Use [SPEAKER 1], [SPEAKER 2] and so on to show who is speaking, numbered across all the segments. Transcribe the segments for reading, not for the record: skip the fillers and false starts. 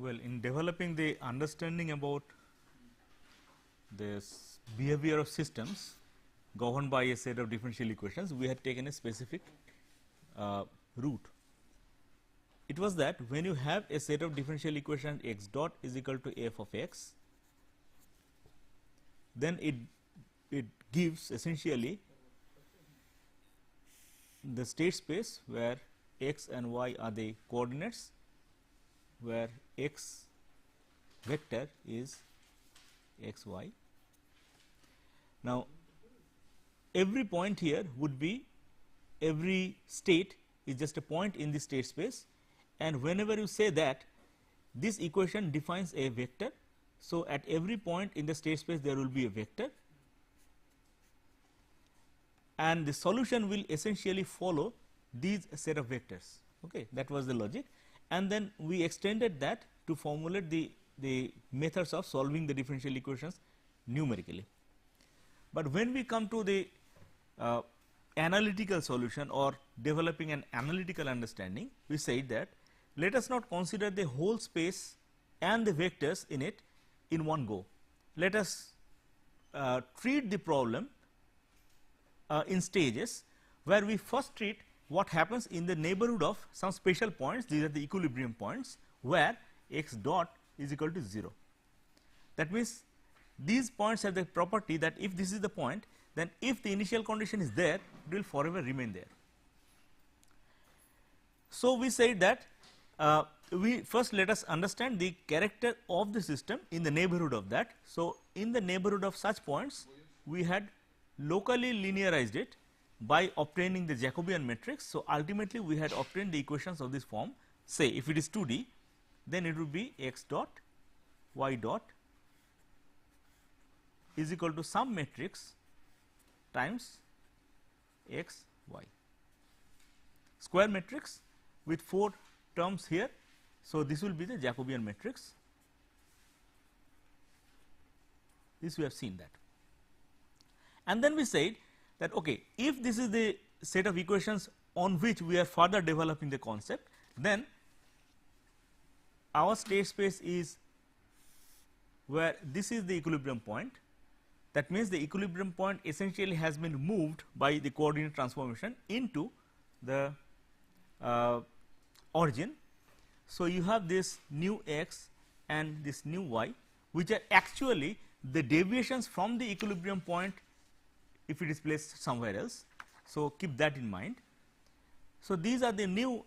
[SPEAKER 1] Well, in developing the understanding about this behavior of systems governed by a set of differential equations, we had taken a specific route. It was that when you have a set of differential equations x dot is equal to f of x, then it gives essentially the state space where x and y are the coordinates, where x vector is x y. Now, every point here would be, every state is just a point in the state space, and whenever you say that, this equation defines a vector. So, at every point in the state space there will be a vector, and the solution will essentially follow these set of vectors. Okay, that was the logic, and then we extended that to formulate the methods of solving the differential equations numerically. But when we come to the analytical solution or developing an analytical understanding, we said that let us not consider the whole space and the vectors in it in one go. Let us treat the problem in stages, where we first treat what happens in the neighborhood of some special points. These are the equilibrium points where x dot is equal to 0. That means, these points have the property that if this is the point, then if the initial condition is there, it will forever remain there. So, we said that we first let us understand the character of the system in the neighborhood of that. So, in the neighborhood of such points, we had locally linearized it by obtaining the Jacobian matrix. So, ultimately we had obtained the equations of this form. Say if it is 2D, then it would be x dot y dot is equal to some matrix times x y, square matrix with 4 terms here. So, this will be the Jacobian matrix. This we have seen that. And then we said that okay, if this is the set of equations on which we are further developing the concept, then our state space is where this is the equilibrium point. That means, the equilibrium point essentially has been moved by the coordinate transformation into the origin. So, you have this new x and this new y, which are actually the deviations from the equilibrium point if it is placed somewhere else. So, keep that in mind. So, these are the new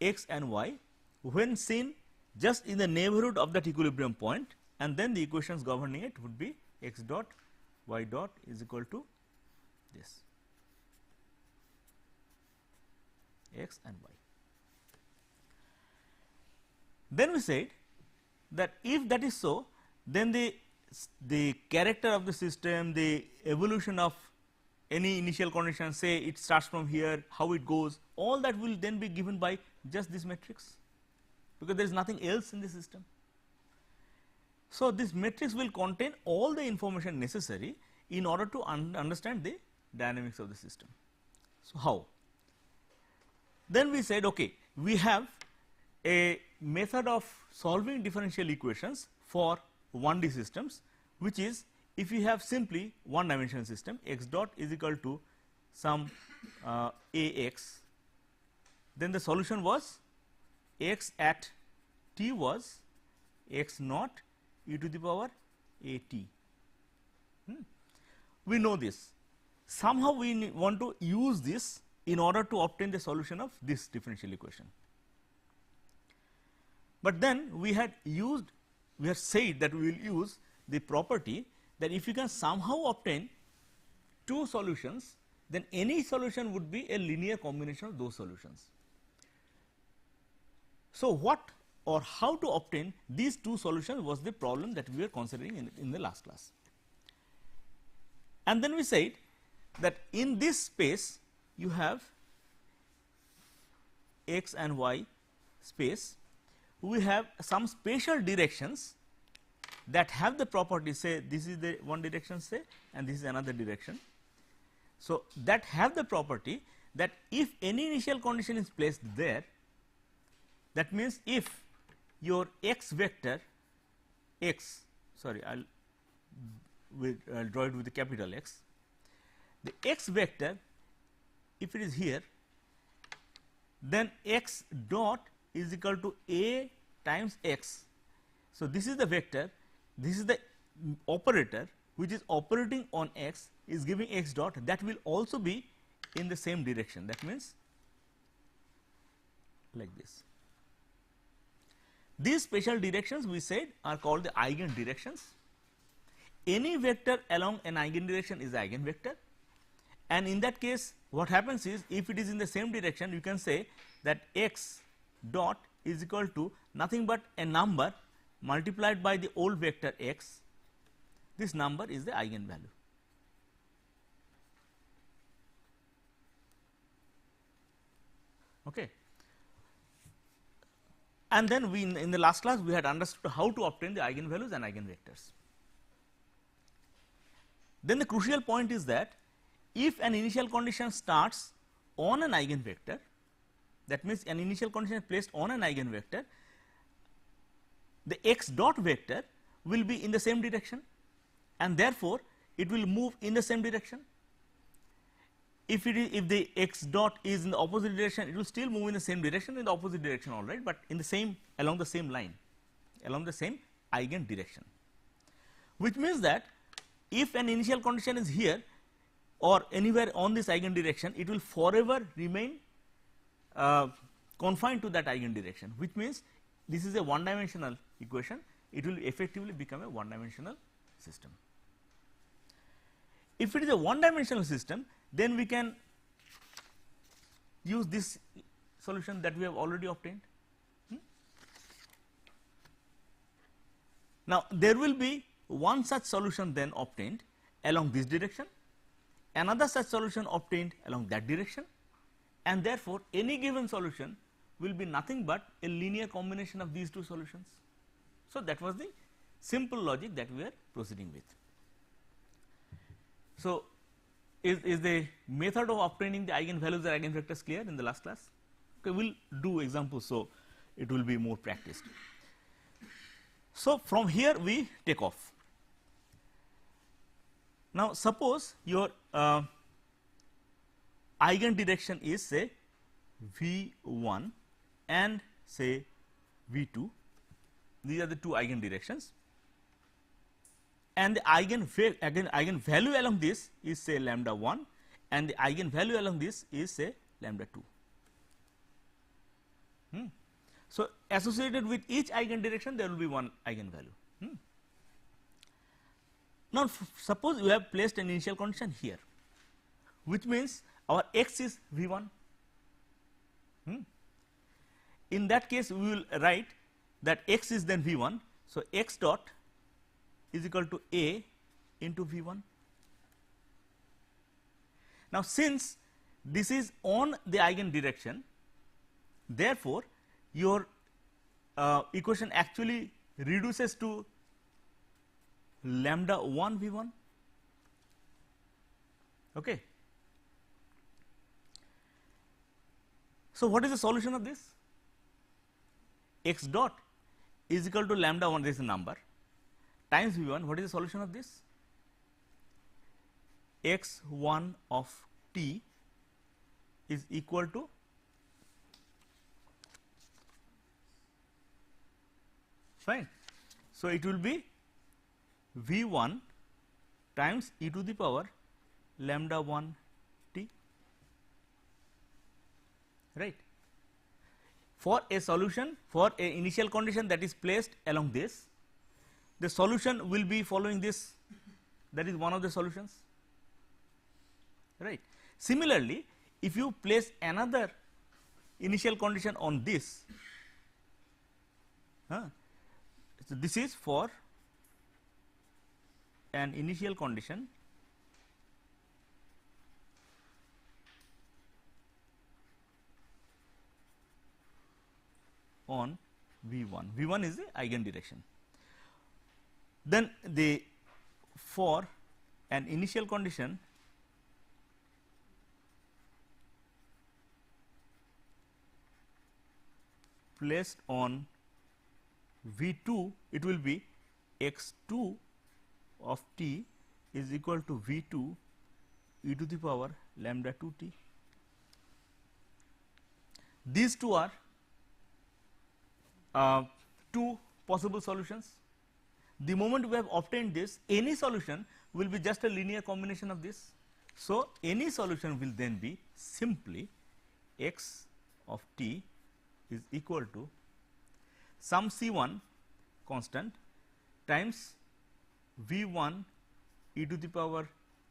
[SPEAKER 1] x and y when seen just in the neighborhood of that equilibrium point, and then the equations governing it would be x dot y dot is equal to this x and y. Then we said that if that is so, then the character of the system, the evolution of any initial condition, say it starts from here, how it goes, all that will then be given by just this matrix, because there is nothing else in the system. So, this matrix will contain all the information necessary in order to understand the dynamics of the system. So, how? Then we said okay, we have a method of solving differential equations for 1D systems, which is if you have simply one dimensional system, x dot is equal to some Ax, then the solution was x at t was x naught e to the power a t. We know this. Somehow we want to use this in order to obtain the solution of this differential equation. But then we had said that we will use the property that if you can somehow obtain two solutions, then any solution would be a linear combination of those solutions. So, what or how to obtain these two solutions was the problem that we were considering in the last class. And then we said that in this space you have x and y space, we have some spatial directions that have the property, say this is the one direction, say, and this is another direction. So, that have the property that if any initial condition is placed there, that means if your x vector x, sorry, I'll draw it with the capital X. The x vector, if it is here, then x dot is equal to a times x. So, this is the vector, this is the operator which is operating on x, is giving x dot, that will also be in the same direction. That means like this. These special directions we said are called the eigen directions. Any vector along an eigen direction is eigenvector, and in that case what happens is, if it is in the same direction, you can say that x dot is equal to nothing but a number multiplied by the old vector x. This number is the eigenvalue. Okay. And then we in the last class we had understood how to obtain the eigenvalues and eigenvectors. Then the crucial point is that if an initial condition starts on an eigenvector, that means an initial condition is placed on an eigenvector, the x dot vector will be in the same direction, and therefore, it will move in the same direction. If it is, if the x dot is in the opposite direction, it will still move in the same direction, in the opposite direction, all right, but in the same, along the same line, along the same eigen direction, which means that if an initial condition is here or anywhere on this eigen direction, it will forever remain confined to that eigen direction, which means this is a one dimensional equation, it will effectively become a one dimensional system. If it is a one dimensional system, then we can use this solution that we have already obtained. Now, there will be one such solution then obtained along this direction, another such solution obtained along that direction, and therefore, any given solution will be nothing but a linear combination of these two solutions. So, that was the simple logic that we are proceeding with. So, is the method of obtaining the eigenvalues or eigenvectors clear in the last class? Okay, we will do examples, so it will be more practiced. So, from here we take off. Now, suppose your eigen direction is say V1 and say V2, these are the two eigen directions, and the eigenvalue along this is say lambda 1 and the eigenvalue along this is say lambda 2. So, associated with each eigen direction there will be one eigenvalue. Now, suppose we have placed an initial condition here, which means our x is V1. In that case, we will write that x is then V1. So, x dot is equal to a into V1. Now, since this is on the eigen direction, therefore, your equation actually reduces to lambda 1 V1. Okay. So, what is the solution of this? X dot is equal to lambda 1, this is a number, times V1. What is the solution of this? X1 of t is equal to fine. So, it will be V1 times e to the power lambda 1 t, right. For a solution, for a initial condition that is placed along this, the solution will be following this, that is one of the solutions, right. Similarly, if you place another initial condition on this, so this is for an initial condition on V1. V1 is the eigen direction. Then the for an initial condition placed on V 2, it will be x 2 of t is equal to V 2 e to the power lambda 2 t. These two are two possible solutions. The moment we have obtained this, any solution will be just a linear combination of this. So, any solution will then be simply x of t is equal to some C 1 constant times V 1 e to the power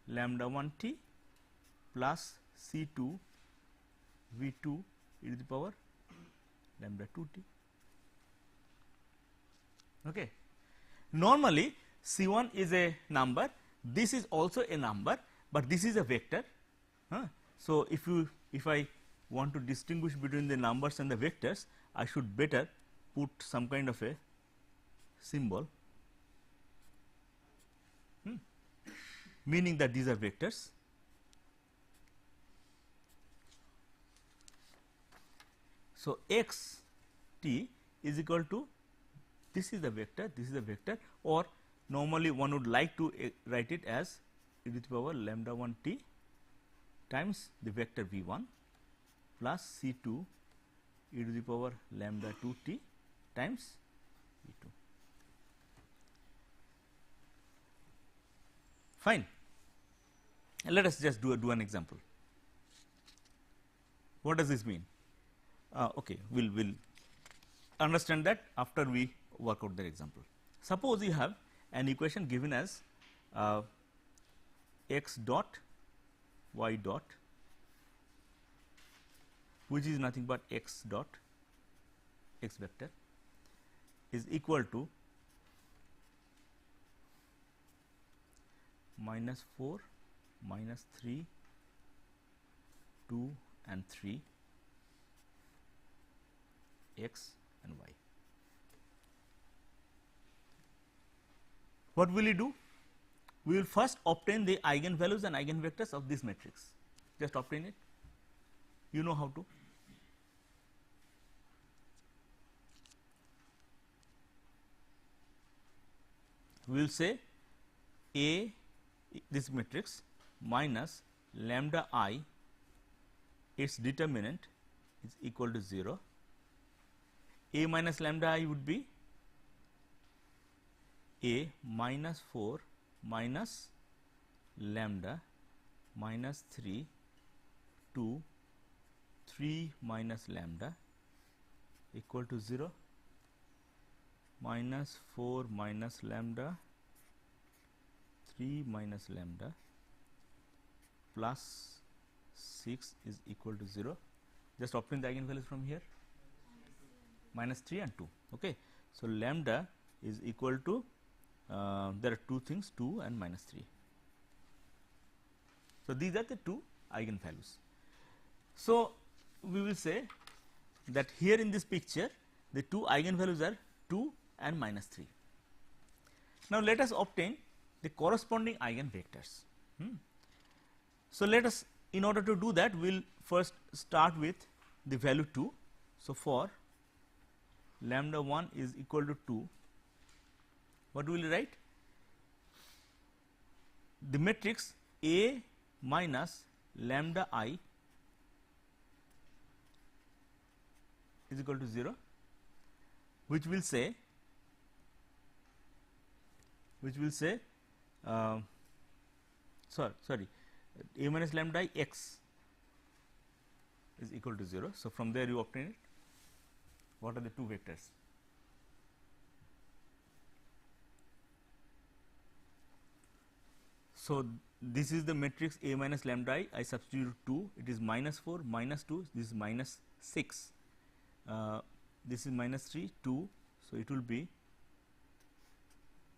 [SPEAKER 1] lambda 1 t plus C 2 V 2 e to the power lambda 2 t. Okay. Normally, C 1 is a number, this is also a number, but this is a vector. So, if I want to distinguish between the numbers and the vectors, I should better put some kind of a symbol, meaning that these are vectors. So, x t is equal to, this is the vector, this is the vector, or normally one would like to write it as e to the power lambda 1 t times the vector v 1 plus c 2 e to the power lambda 2 t times v 2. Fine. Let us just do an example. What does this mean? Okay, we'll understand that after we work out the example. Suppose you have an equation given as x dot y dot, which is nothing but x dot x vector is equal to minus 4 minus 3 2 and 3 x and y. What will you do? We will first obtain the eigenvalues and eigenvectors of this matrix. Just obtain it. You know how to. We will say A, this matrix, minus lambda I, its determinant is equal to 0. A minus lambda I would be A minus 4 minus lambda minus 3 2 3 minus lambda equal to 0, minus 4 minus lambda 3 minus lambda plus 6 is equal to 0. Just obtain the eigenvalues from here, minus 3 and 2. Okay. So, lambda is equal to there are two things, 2 and minus 3. So, these are the two eigenvalues. So, we will say that here in this picture the two eigenvalues are 2 and minus 3. Now, let us obtain the corresponding eigenvectors. So, let us, in order to do that, we will first start with the value 2. So, for lambda 1 is equal to 2, what will you write? The matrix A minus lambda I is equal to 0, which will say sorry A minus lambda I x is equal to 0. So, from there you obtain it. What are the two vectors? So, this is the matrix A minus lambda I substitute 2, it is minus 4 minus 2, this is minus 6, this is minus 3 2. So, it will be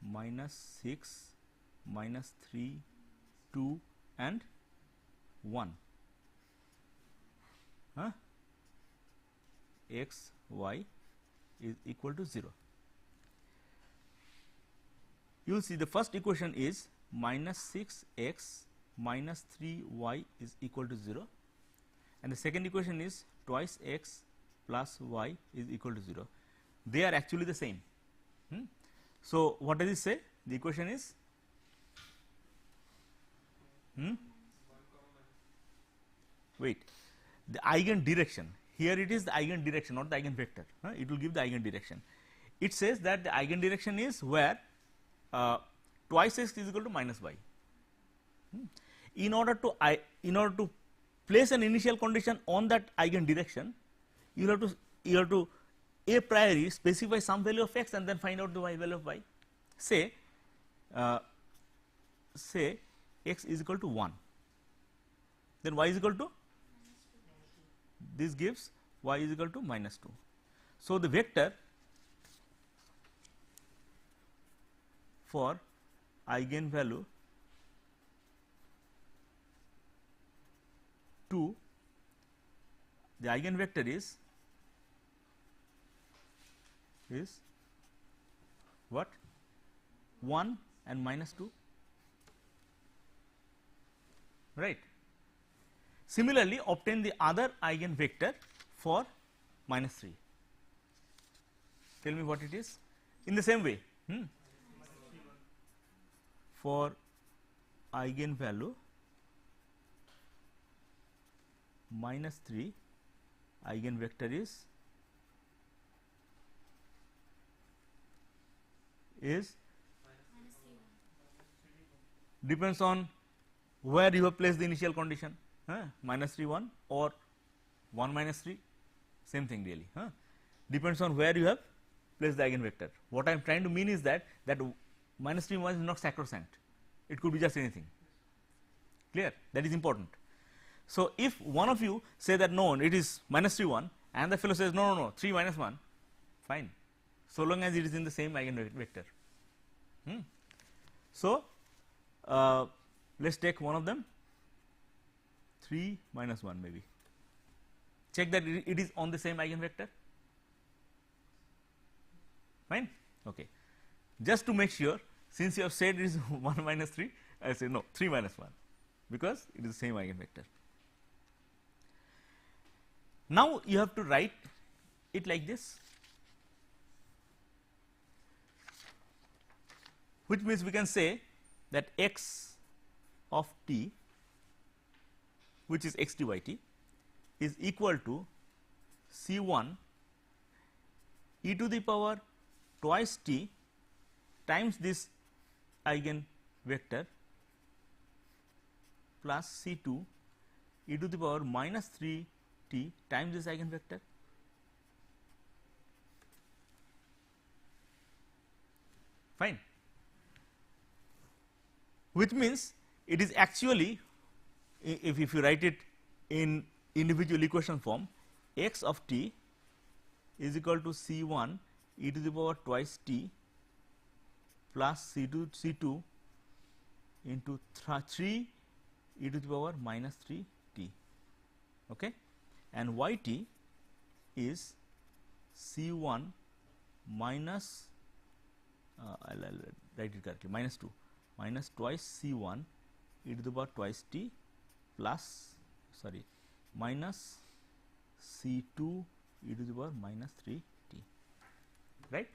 [SPEAKER 1] minus 6 minus 3 2 and 1 x y is equal to 0. You will see the first equation is minus 6 x minus 3 y is equal to 0, and the second equation is twice x plus y is equal to 0. They are actually the same. So, what does it say? The equation is wait, the eigen direction. Here it is the eigen direction, not the eigenvector. It will give the eigen direction. It says that the eigen direction is where twice x is equal to minus y. In order to place an initial condition on that eigen direction, you have to a priori specify some value of x and then find out the y value of y. Say x is equal to 1, then y is equal to this gives y is equal to minus 2. So, the vector for eigenvalue 2, the eigenvector is what? 1 and minus 2, right. Similarly, obtain the other eigenvector for minus 3. Tell me what it is. In the same way, for eigenvalue minus 3, eigenvector is depends on where you have placed the initial condition, minus 3 1 or 1 minus 3, same thing really, depends on where you have placed the eigenvector. What I am trying to mean is that minus 3 1 is not sacrosanct, it could be just anything, clear, that is important. So, if one of you say that no, it is minus 3 1 and the fellow says no 3 minus 1, fine, so long as it is in the same eigenvector. So, let us take one of them, 3 minus 1 maybe, check that it is on the same eigenvector, fine, okay. Just to make sure, since you have said it is 1 minus 3, I say no, 3 minus 1, because it is the same eigenvector. Now, you have to write it like this, which means we can say that x of t, which is x t by t, is equal to C 1 e to the power twice t times this eigenvector plus C 2 e to the power minus 3 t times this eigenvector. Fine. Which means it is actually, if you write it in individual equation form, x of t is equal to C 1 e to the power twice t plus C 2 into 3 e to the power minus 3 t, okay, and y t is C 1 minus I will write it correctly, minus 2 minus twice C 1 e to the power twice t plus minus C 2 e to the power minus 3 t, right.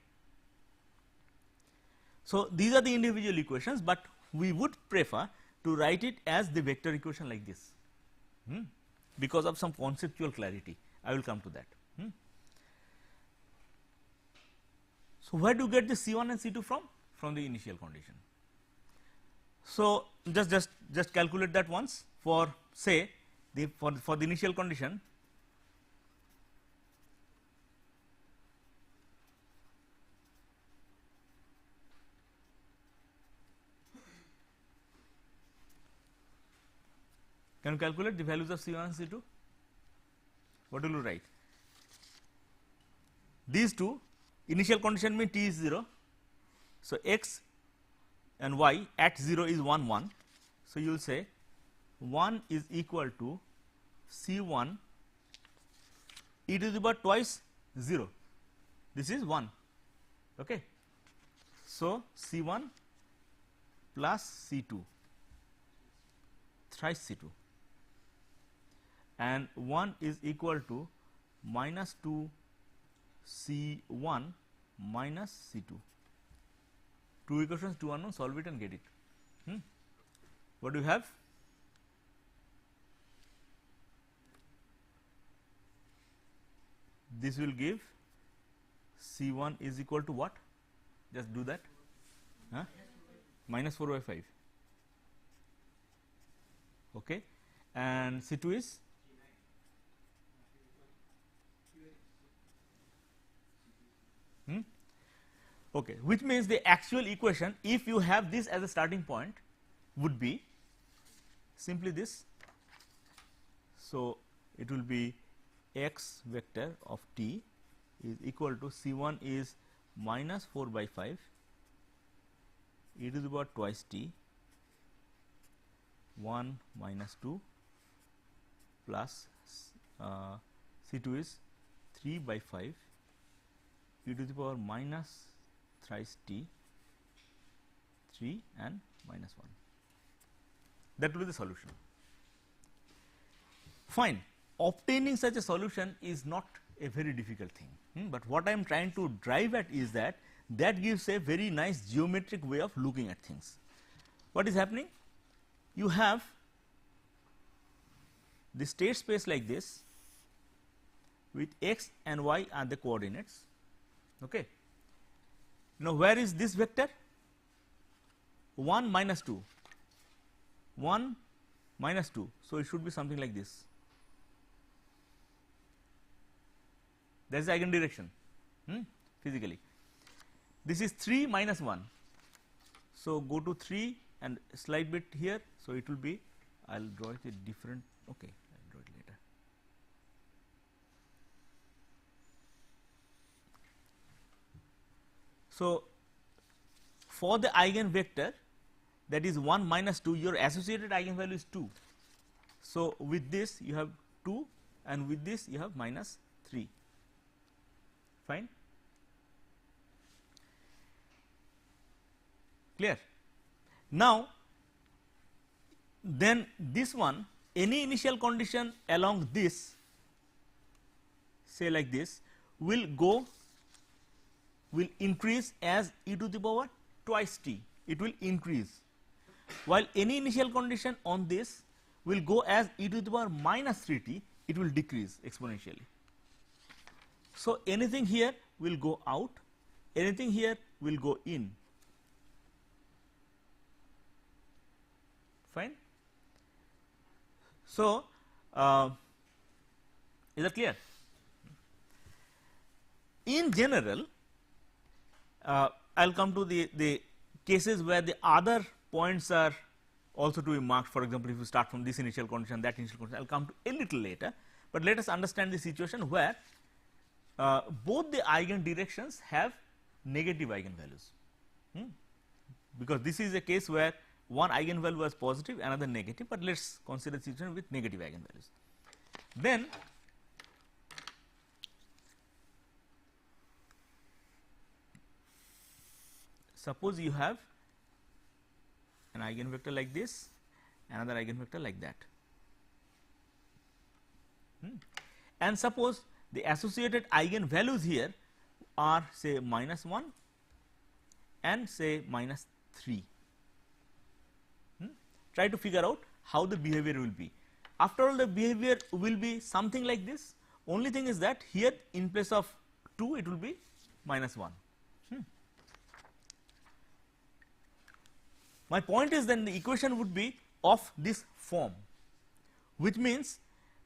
[SPEAKER 1] So, these are the individual equations, but we would prefer to write it as the vector equation like this, because of some conceptual clarity. I will come to that. So, where do you get the C 1 and C 2 from? From the initial condition. So, just calculate that once for say for the initial condition. Can you calculate the values of C 1 and C 2? What will you write? These two initial condition mean t is 0. So, x and y at 0 is 1 1. So, you will say 1 is equal to C 1 e to the power twice 0, this is 1, okay. So, C 1 plus C 2 thrice C 2 and 1 is equal to minus 2 C 1 minus C 2. two equations, two unknowns, solve it and get it. What do you have? This will give C1 is equal to what? Just do that. Minus 4 by 5. Okay. And C2 is? Okay. Which means the actual equation, if you have this as a starting point, would be simply this. So, it will be x vector of t is equal to C1 is minus 4 by 5 e to the power twice t 1 minus 2 plus C2 is 3 by 5 e to the power minus thrice t 3 and minus 1. That will be the solution. Fine. Obtaining such a solution is not a very difficult thing, but what I am trying to drive at is that gives a very nice geometric way of looking at things. What is happening? You have the state space like this with x and y are the coordinates. Okay. Now, where is this vector? 1 minus 2, 1 minus 2. So, it should be something like this. That is the eigen direction physically. This is 3 minus 1. So, go to 3 and slight bit here. So, it will be, I will draw it a different, okay, I will draw it later. So, for the eigenvector, that is 1 minus 2, your associated eigenvalue is 2. So, with this you have 2 and with this you have minus 3, fine. Clear? Now, then this one, any initial condition along this, say like this, will increase as e to the power twice t, it will increase, while any initial condition on this will go as e to the power minus 3 t, it will decrease exponentially. So, anything here will go out, anything here will go in, fine. So, is that clear? In general, I will come to the cases where the other points are also to be marked. For example, if you start from this initial condition, that initial condition, I will come to a little later, but let us understand the situation where both the eigen directions have negative eigenvalues, because this is a case where one eigenvalue was positive, another negative, but let us consider the situation with negative eigenvalues. Then suppose you have an eigenvector like this, another eigenvector like that, and suppose the associated eigenvalues here are say minus 1 and say minus 3. Try to figure out how the behavior will be. After all, the behavior will be something like this, only thing is that here in place of 2 it will be minus 1. My point is then the equation would be of this form, which means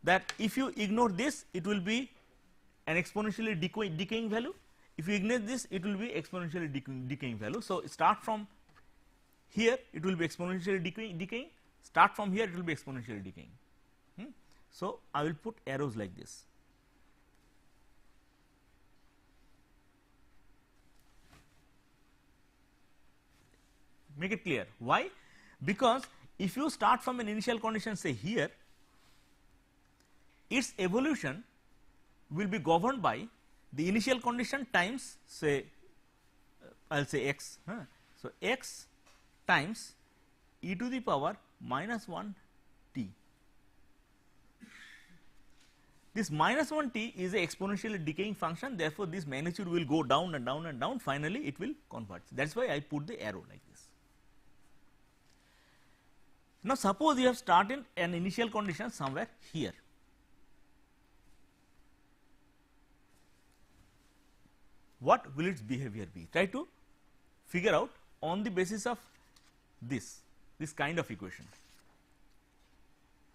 [SPEAKER 1] that if you ignore this, it will be an exponentially decaying value. If you ignore this, it will be exponentially decaying value. So, start from here, it will be exponentially decaying, start from here, it will be exponentially decaying. So, I will put arrows like this. Make it clear. Why? Because if you start from an initial condition say here, its evolution will be governed by the initial condition times say I will say x. So, x times e to the power minus 1 t. This minus 1 t is a exponentially decaying function, therefore, this magnitude will go down and down and down, finally, it will converge. That is why I put the arrow like this. Now, suppose you have started an initial condition somewhere here. What will its behavior be? Try to figure out on the basis of this kind of equation.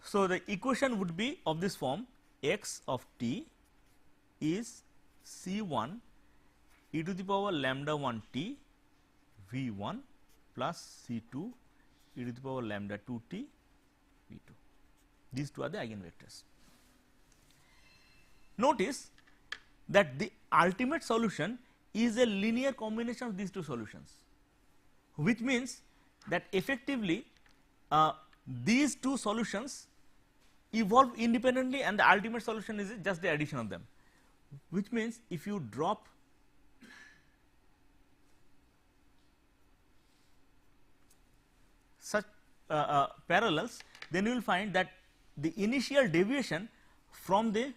[SPEAKER 1] So, the equation would be of this form: x of t is c1 e to the power lambda 1 t v1 plus c2 e to the power lambda 2 t v2. These two are the eigenvectors. Notice that the ultimate solution is a linear combination of these two solutions, which means that effectively these two solutions evolve independently and the ultimate solution is just the addition of them, which means if you drop such parallels, then you will find that the initial deviation from the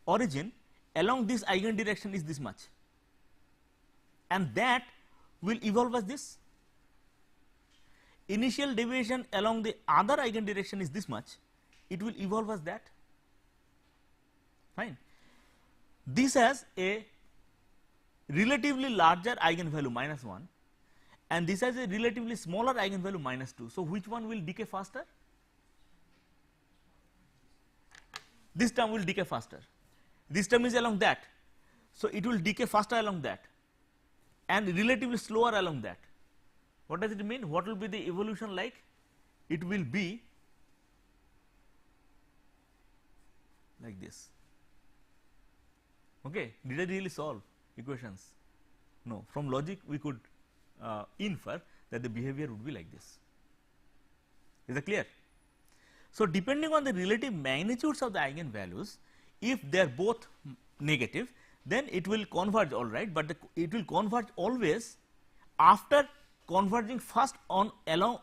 [SPEAKER 1] origin along this eigen direction is this much, and that will evolve as this. Initial deviation along the other eigen direction is this much, it will evolve as that. Fine. This has a relatively larger eigenvalue -1 and this has a relatively smaller eigenvalue -2. So, which one will decay faster? This term will decay faster. This term is along that. So, it will decay faster along that and relatively slower along that. What does it mean? What will be the evolution like? It will be like this. Okay. Did I really solve equations? No. From logic we could infer that the behavior would be like this. Is that clear? So, depending on the relative magnitudes of the eigenvalues, if they are both negative, then it will converge all right, but it will converge always after converging first on along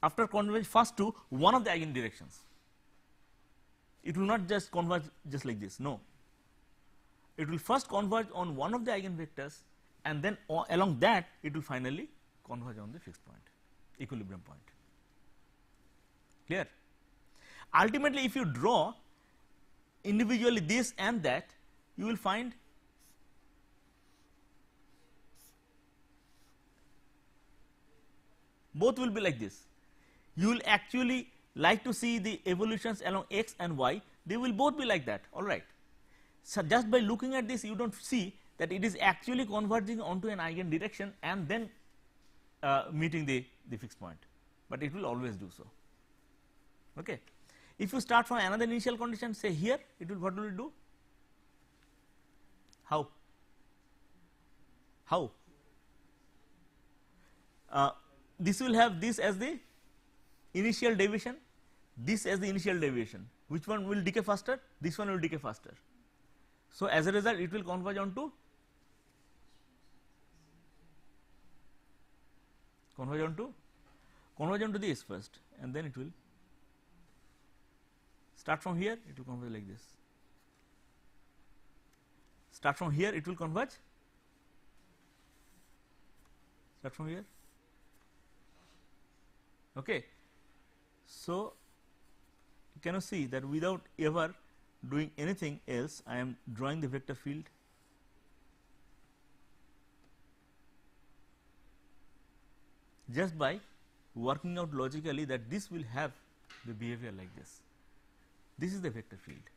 [SPEAKER 1] after converge first to one of the eigen directions. It will not just converge just like this, no. It will first converge on one of the eigenvectors and then along that it will finally converge on the fixed point, equilibrium point. Clear? Ultimately, if you draw individually this and that, you will find both will be like this. You will actually like to see the evolutions along x and y, they will both be like that, all right. So, just by looking at this, you do not see that it is actually converging onto an eigen direction and then meeting the fixed point, but it will always do so. Okay. If you start from another initial condition, say here, it will, what will it do? How? How? This will have this as the initial deviation, this as the initial deviation. Which one will decay faster? This one will decay faster. So, as a result, it will converge onto this first, and then it will start from here, it will converge like this. Start from here, it will converge. Start from here. Okay. So, can you see that without ever doing anything else, I am drawing the vector field just by working out logically that this will have the behavior like this. This is the vector field.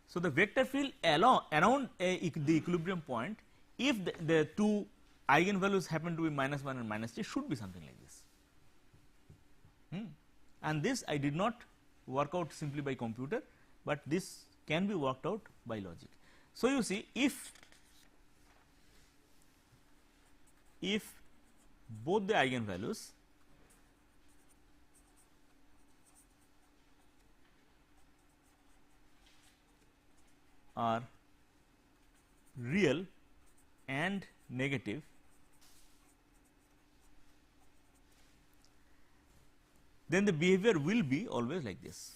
[SPEAKER 1] So, the vector field around the equilibrium point, if the two eigenvalues happen to be -1 and -3, should be something like this. And this I did not work out simply by computer, but this can be worked out by logic. So, you see, if both the eigenvalues are real and negative, then the behavior will be always like this.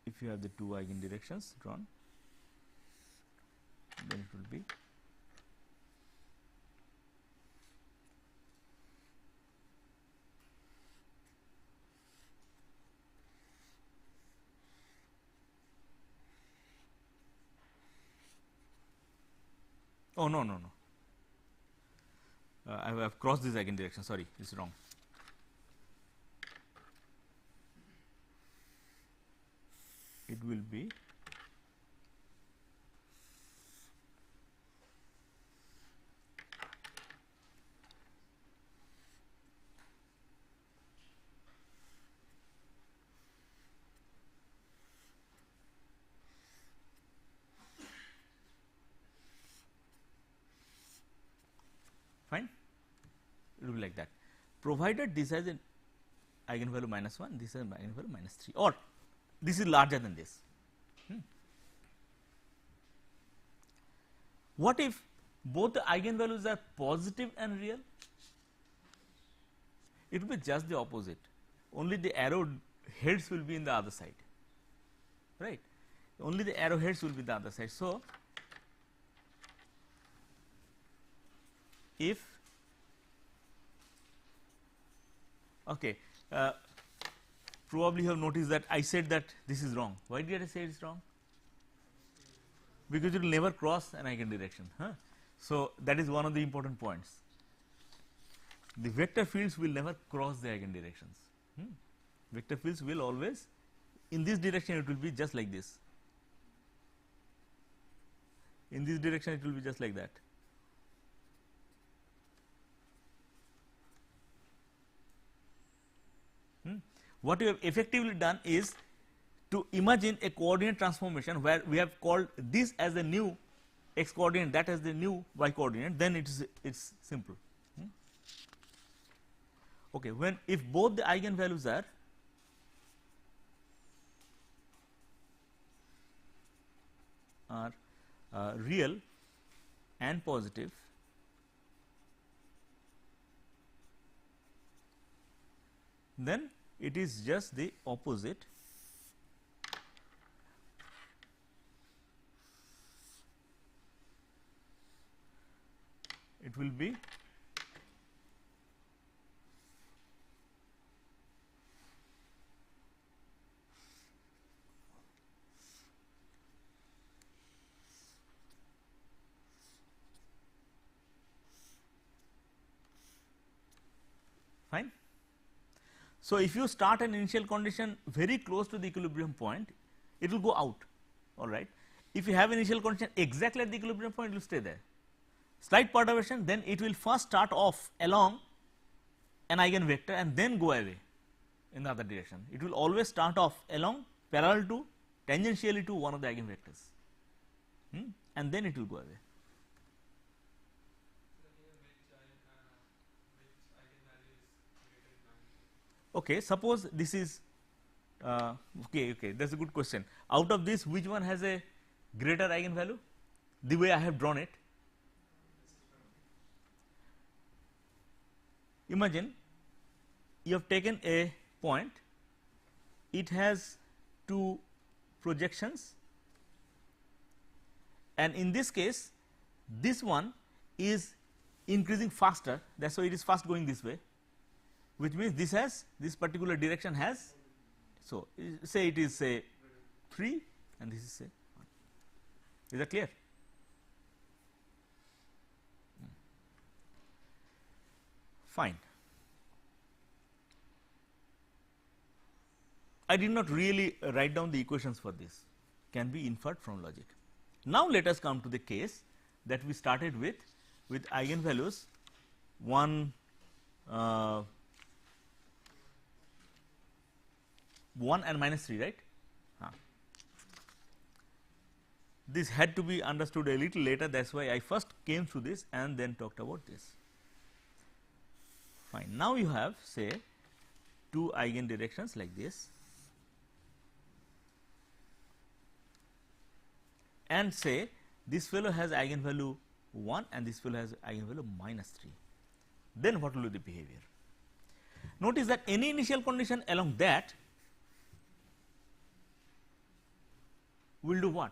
[SPEAKER 1] if you have the two eigen directions drawn, then it will be oh no, I have crossed this eigen direction, sorry, it is wrong. It will be fine, it will be like that, provided this has an eigenvalue minus 1, this has an eigenvalue minus 3, or this is larger than this. What if both the eigenvalues are positive and real? It will be just the opposite, only the arrow heads will be in the other side, right, only the arrow heads will be the other side. So, if okay, probably you have noticed that I said that this is wrong. Why did I say it is wrong? Because it will never cross an eigen direction. So, that is one of the important points. The vector fields will never cross the eigen directions. Vector fields will always, in this direction it will be just like this, in this direction it will be just like that. What we have effectively done is to imagine a coordinate transformation where we have called this as the new x coordinate, that as the new y coordinate, then it is simple. Okay, when if both the eigenvalues are real and positive, then it is just the opposite it will be fine. So, if you start an initial condition very close to the equilibrium point, it will go out, all right. If you have initial condition exactly at the equilibrium point, it will stay there. Slight perturbation, then it will first start off along an eigenvector and then go away in the other direction. It will always start off along parallel to tangentially to one of the eigenvectors, and then it will go away. Okay, suppose this is okay, that is a good question. Out of this, which one has a greater eigenvalue? The way I have drawn it. Imagine you have taken a point, it has two projections, and in this case, this one is increasing faster, that is why it is fast going this way, which means this has this particular direction has. So, say it is say 3 and this is say 1. Is that clear? Fine. I did not really write down the equations for this, can be inferred from logic. Now, let us come to the case that we started with eigenvalues 1 and minus 3, right. This had to be understood a little later, that is why I first came through this and then talked about this. Fine. Now, you have say two eigen directions like this, and say this fellow has eigenvalue 1 and this fellow has eigenvalue minus 3. Then what will be the behavior? Notice that any initial condition along that will do what?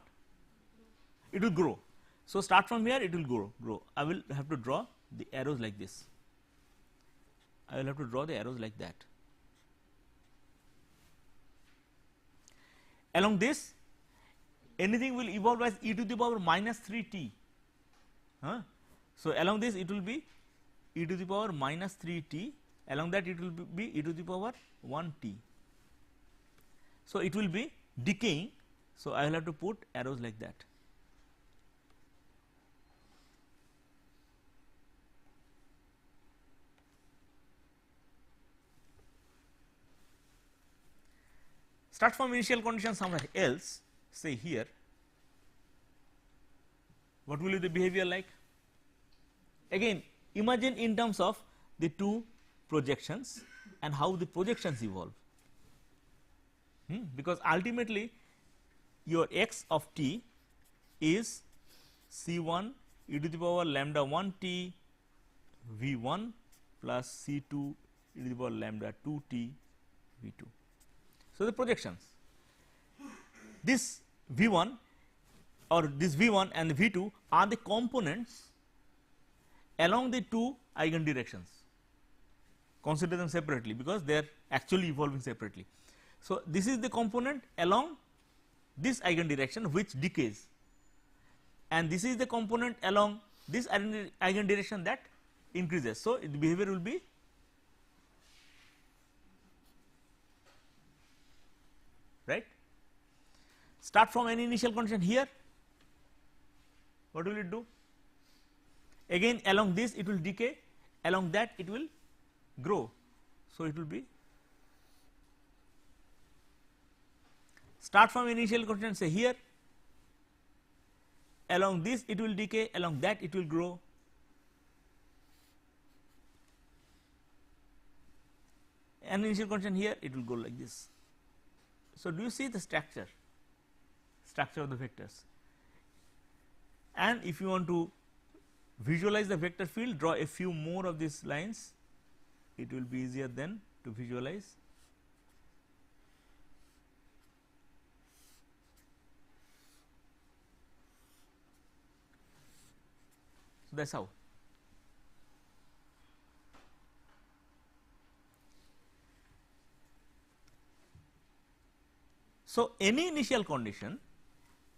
[SPEAKER 1] It will grow. So, start from here, it will grow. I will have to draw the arrows like this. I will have to draw the arrows like that. Along this, anything will evolve as e to the power minus 3 t. So, along this it will be e to the power minus 3 t, along that it will be e to the power 1 t. So, it will be decaying. So, I will have to put arrows like that. Start from initial condition somewhere else, say here. What will be the behavior like? Again, imagine in terms of the two projections and how the projections evolve. Because ultimately your x of t is c1 e to the power lambda 1 t v1 plus c2 e to the power lambda 2 t v2. So, the projections, this v1 or this v1 and the v2 are the components along the two eigen directions. Consider them separately, because they are actually evolving separately. So, this is the component along this eigen direction which decays, and this is the component along this eigen direction that increases. So, the behavior will be right. Start from any initial condition here, what will it do? Again along this it will decay, along that it will grow. So, it will be start from initial condition, say here, along this it will decay, along that it will grow, and initial condition here it will go like this. So, do you see the structure of the vectors? And if you want to visualize the vector field, draw a few more of these lines, it will be easier then to visualize. So, that is how. So, any initial condition,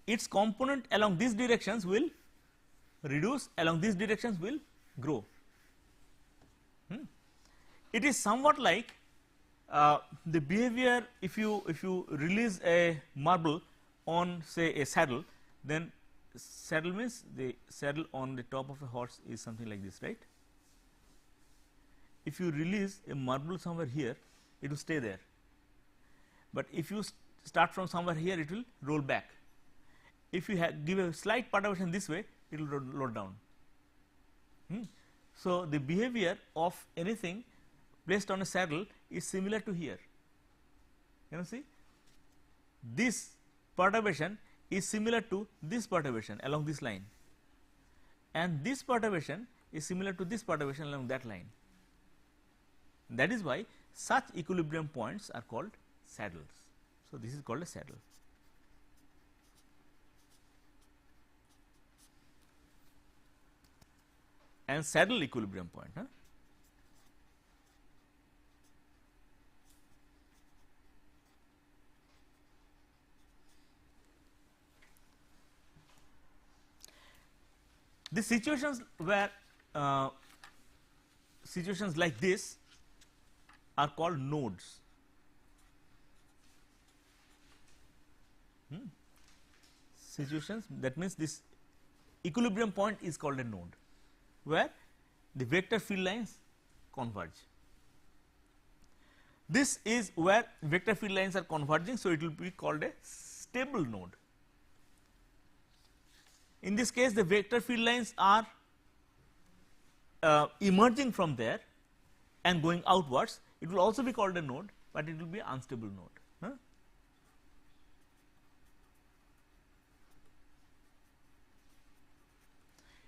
[SPEAKER 1] its component along these directions will reduce, along these directions will grow. It is somewhat like the behavior if you release a marble on say a saddle, then saddle means the saddle on the top of a horse is something like this, right. If you release a marble somewhere here, it will stay there, but if you start from somewhere here, it will roll back. If you give a slight perturbation this way, it will roll down. So, the behavior of anything placed on a saddle is similar to here. You know, see, this perturbation is similar to this perturbation along this line, and this perturbation is similar to this perturbation along that line. That is why such equilibrium points are called saddles. So, this is called a saddle. And saddle equilibrium point. The situations where situations like this are called nodes. Situations, that means this equilibrium point is called a node, where the vector field lines converge. This is where vector field lines are converging, so it will be called a stable node. In this case, the vector field lines are emerging from there and going outwards. It will also be called a node, but it will be unstable node.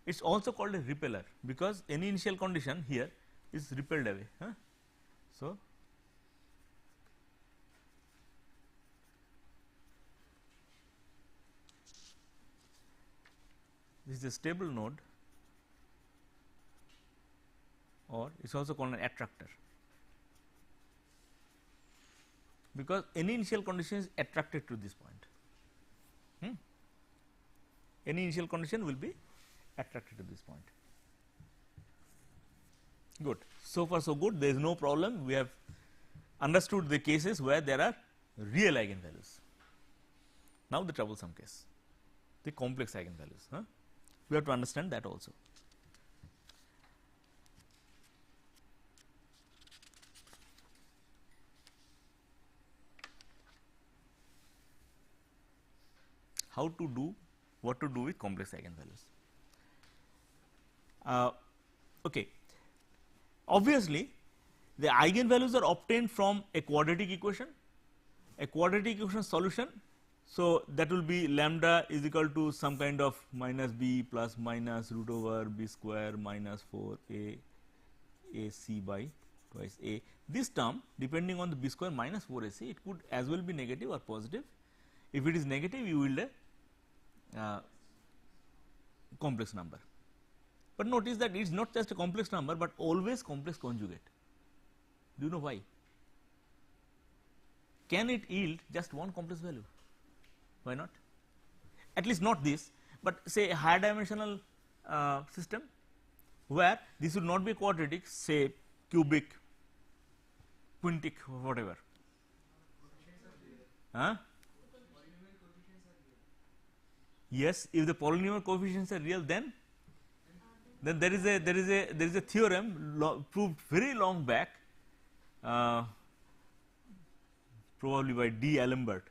[SPEAKER 1] It is also called a repeller, because any initial condition here is repelled away. So, this is a stable node, or it is also called an attractor, because any initial condition is attracted to this point. Any initial condition will be attracted to this point. Good. So far so good, there is no problem. We have understood the cases where there are real eigenvalues. Now, the troublesome case, the complex eigenvalues. We have to understand that also. How to do, what to do with complex eigenvalues. Okay. Obviously, the eigenvalues are obtained from a quadratic equation solution. So, that will be lambda is equal to some kind of minus b plus minus root over b square minus 4 a c by twice a. This term, depending on the b square minus 4 a c, it could as well be negative or positive. If it is negative, you will a complex number. But notice that it is not just a complex number, but always complex conjugate. Do you know why? Can it yield just one complex value? Why not? At least not this, but say a higher dimensional system where this would not be quadratic, say cubic, quintic, whatever. Yes, if the polynomial coefficients are real, then there is a theorem proved very long back, probably by D. Alembert,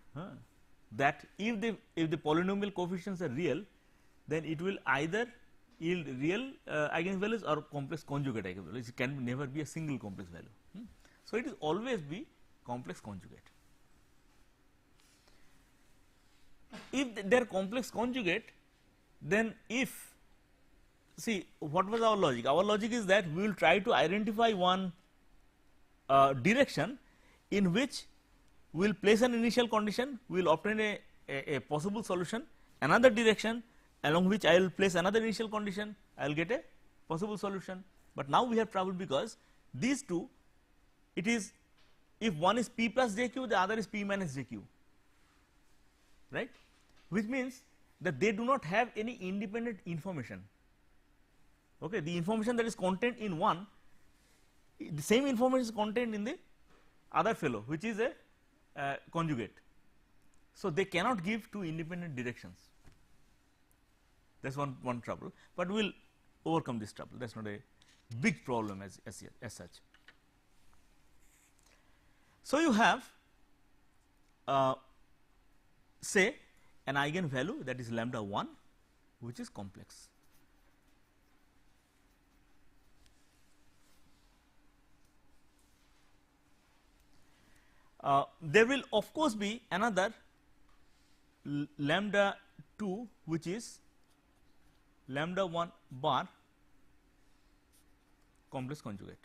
[SPEAKER 1] that if the polynomial coefficients are real, then it will either yield real eigenvalues or complex conjugate eigenvalues. It can never be a single complex value. So, it is always be complex conjugate. If they are complex conjugate, then if, see, what was our logic? Our logic is that we will try to identify one direction in which we will place an initial condition, we will obtain a possible solution, another direction along which I will place another initial condition, I will get a possible solution. But now we have trouble, because these two, it is, if one is p plus jq, the other is p minus jq, right, which means that they do not have any independent information. Okay. The information that is contained in one, the same information is contained in the other fellow, which is a conjugate. So, they cannot give two independent directions. That is one trouble, but we will overcome this trouble. That is not a big problem as such. So, you have say an eigenvalue, that is lambda 1, which is complex. There will of course be another lambda 2, which is lambda 1 bar complex conjugate.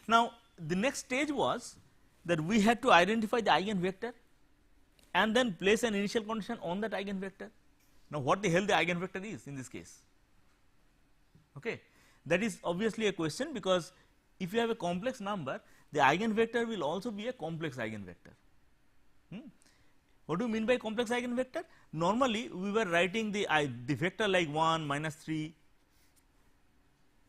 [SPEAKER 1] Now, the next stage was that we had to identify the eigenvector and then place an initial condition on that eigenvector. Now, what the hell the eigenvector is in this case? Okay. That is obviously a question, because if you have a complex number, the eigenvector will also be a complex eigenvector. What do you mean by complex eigenvector? Normally, we were writing the vector like 1, minus 3,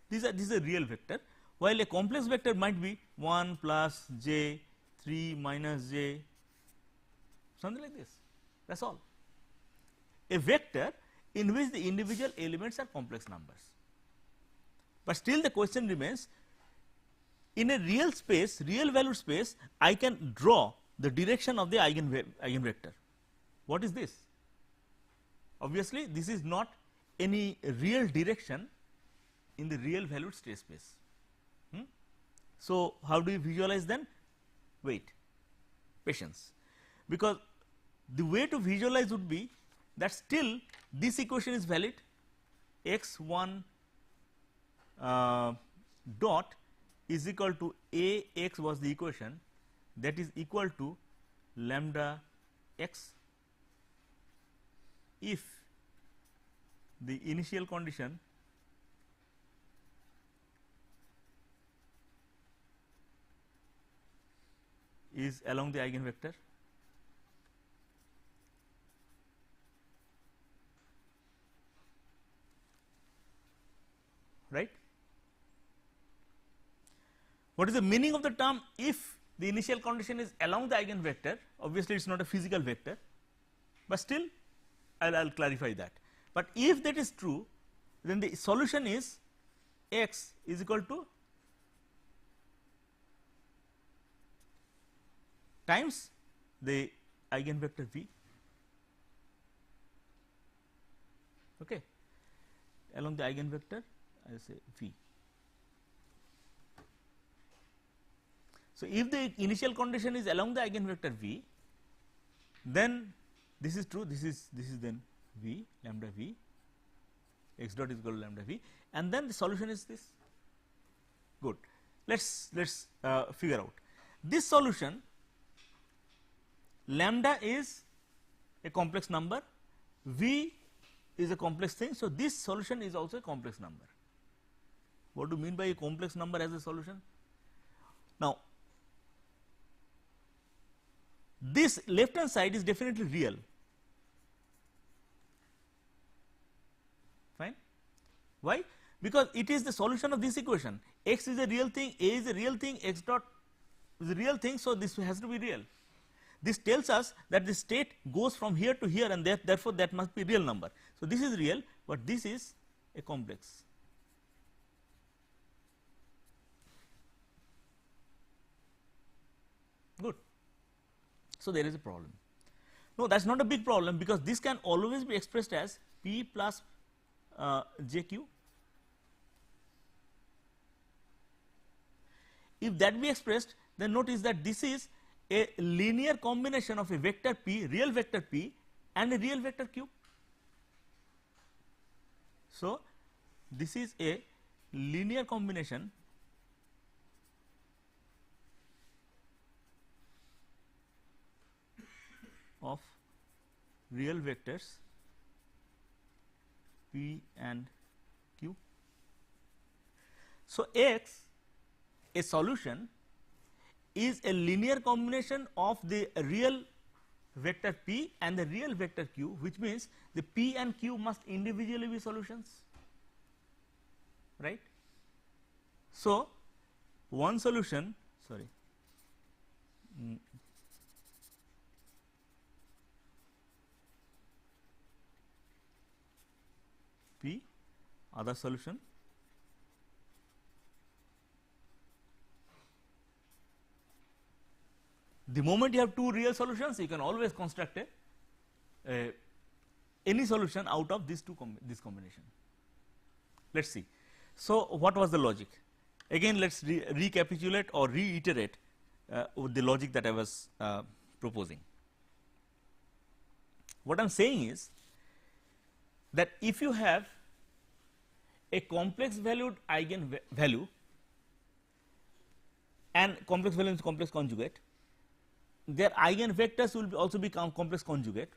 [SPEAKER 1] this is a real vector, while a complex vector might be 1 plus j, 3 minus j, something like this, that is all. A vector in which the individual elements are complex numbers. But still the question remains, in a real space, real valued space, I can draw the direction of the eigenvector. What is this? Obviously, this is not any real direction in the real valued state space. So, how do you visualize then? Wait, patience, because the way to visualize would be that still this equation is valid, x 1 dot is equal to A x was the equation, that is equal to lambda x if the initial condition is along the eigenvector, right. What is the meaning of the term if the initial condition is along the eigenvector? Obviously, it is not a physical vector, but still I will clarify that. But if that is true, then the solution is x is equal to times the eigenvector v, okay, along the eigenvector I will say v. So, if the initial condition is along the eigenvector v, then this is true, this is then v lambda v, x dot is equal to lambda v, and then the solution is this. Good. Let's figure out this solution. Lambda is a complex number, v is a complex thing. So, this solution is also a complex number. What do you mean by a complex number as a solution? Now, this left hand side is definitely real, fine. Why? Because it is the solution of this equation. X is a real thing, A is a real thing, x dot is a real thing. So, this has to be real. This tells us that the state goes from here to here, and therefore, that must be real number. So, this is real, but this is a complex. Good. So, there is a problem. No, that is not a big problem, because this can always be expressed as P plus jq. If that be expressed, then notice that this is a linear combination of a vector p, real vector p, and a real vector q. So, this is a linear combination of real vectors p and q. So, x, a solution, is a linear combination of the real vector p and the real vector q, which means the p and q must individually be solutions, right. So, one solution, sorry, p, other solution, the moment you have two real solutions, you can always construct any solution out of these this combination. Let us see. So, what was the logic? Again, let us recapitulate or reiterate the logic that I was proposing. What I am saying is that if you have a complex valued eigenvalue and complex value is complex conjugate, their eigenvectors will also be complex conjugate.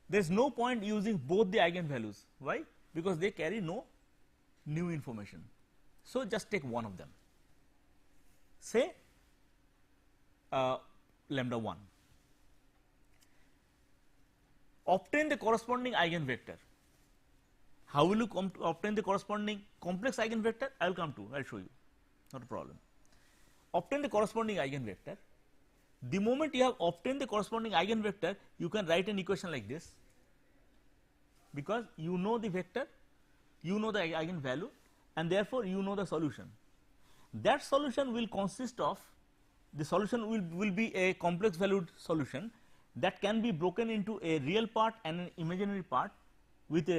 [SPEAKER 1] There is no point using both the eigenvalues. Why? Because they carry no new information. So, just take one of them, say lambda 1. Obtain the corresponding eigenvector. How will you come to obtain the corresponding complex eigenvector? I will come to, I will show you, not a problem. Obtain the corresponding eigenvector. The moment you have obtained the corresponding eigenvector, you can write an equation like this, because you know the vector, you know the eigenvalue, and therefore, you know the solution. That solution will consist of, the solution will be a complex valued solution that can be broken into a real part and an imaginary part with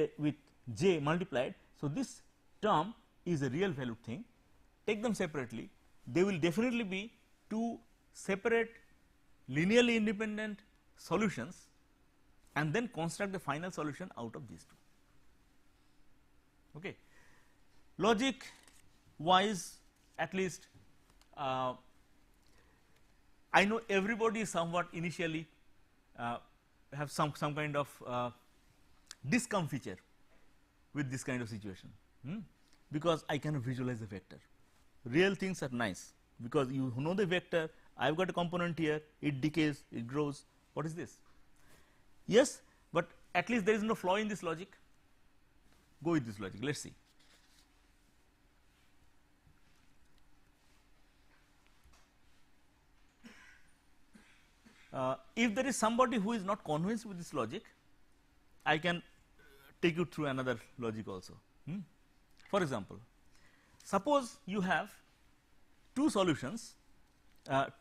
[SPEAKER 1] j multiplied. So, this term is a real valued thing. Take them separately, they will definitely be two separate linearly independent solutions, and then construct the final solution out of these two. Okay. Logic wise, at least I know everybody is somewhat initially have some kind of discomfiture with this kind of situation, because I cannot visualize the vector. Real things are nice, because you know the vector. I have got a component here, it decays, it grows. What is this? Yes, but at least there is no flaw in this logic. Go with this logic. Let us see. If there is somebody who is not convinced with this logic, I can take you through another logic also. For example, suppose you have two solutions,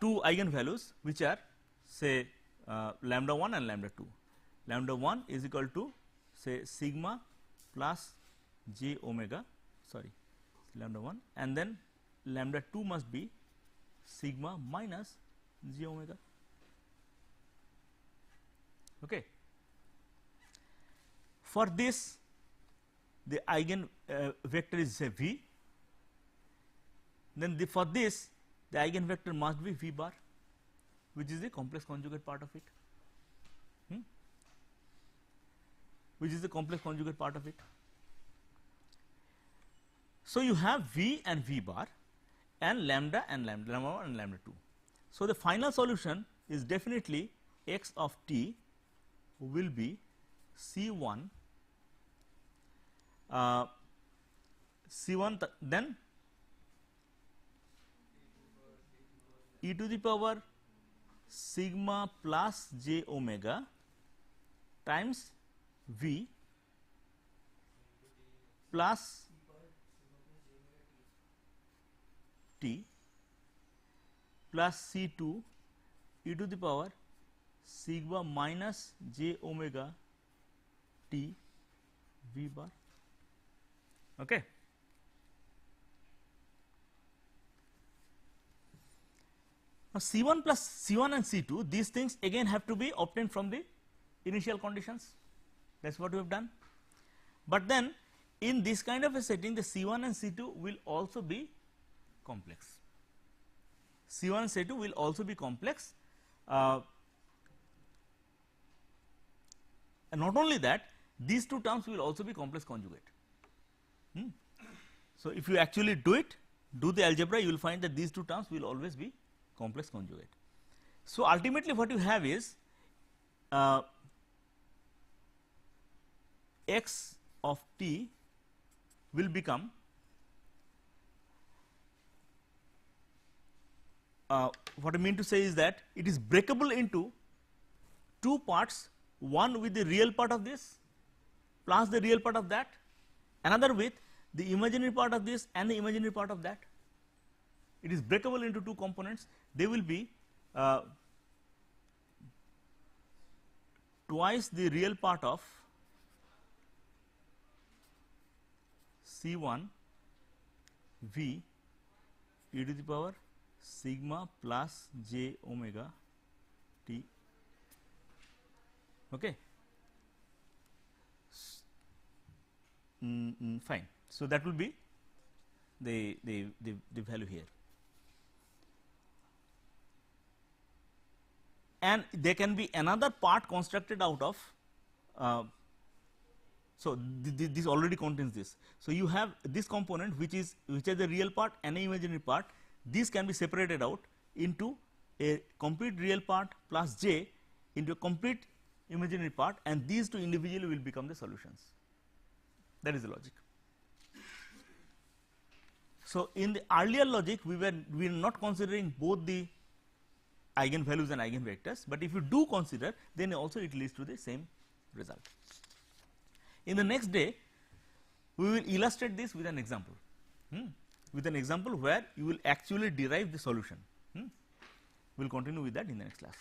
[SPEAKER 1] two eigenvalues which are say lambda 1 and lambda 2. Lambda 1 is equal to say sigma plus j omega, sorry, lambda 1, and then lambda 2 must be sigma minus j omega. Okay. For this, the eigen vector is say v, then for this the eigenvector must be v bar, which is the complex conjugate part of it, which is the complex conjugate part of it. So, you have v and v bar and lambda 1 and lambda 2. So, the final solution is definitely x of t will be C1 then e to the power sigma plus j omega times v plus t plus C2 e to the power sigma minus j omega t v bar. Okay. Now, C1 plus C1 and C2, these things again have to be obtained from the initial conditions. That is what we have done. But then in this kind of a setting, the C1 and C2 will also be complex. C1 and C2 will also be complex. And not only that, these two terms will also be complex conjugate. So, if you actually do the algebra, you will find that these two terms will always be complex conjugate. So, ultimately what you have is x of t will become what I mean to say is that it is breakable into two parts, one with the real part of this plus the real part of that, another with the imaginary part of this and the imaginary part of that. It is breakable into two components. They will be twice the real part of C1 v e to the power sigma plus j omega t. Okay. Fine. So, that will be the value here, and there can be another part constructed out of so this already contains this. So, you have this component which is the real part and the imaginary part. These can be separated out into a complete real part plus j into a complete imaginary part, and these two individually will become the solutions. That is the logic. So, in the earlier logic we were not considering both the eigenvalues and eigenvectors, but if you do consider, then also it leads to the same result. In the next day we will illustrate this with an example, where you will actually derive the solution. We will continue with that in the next class.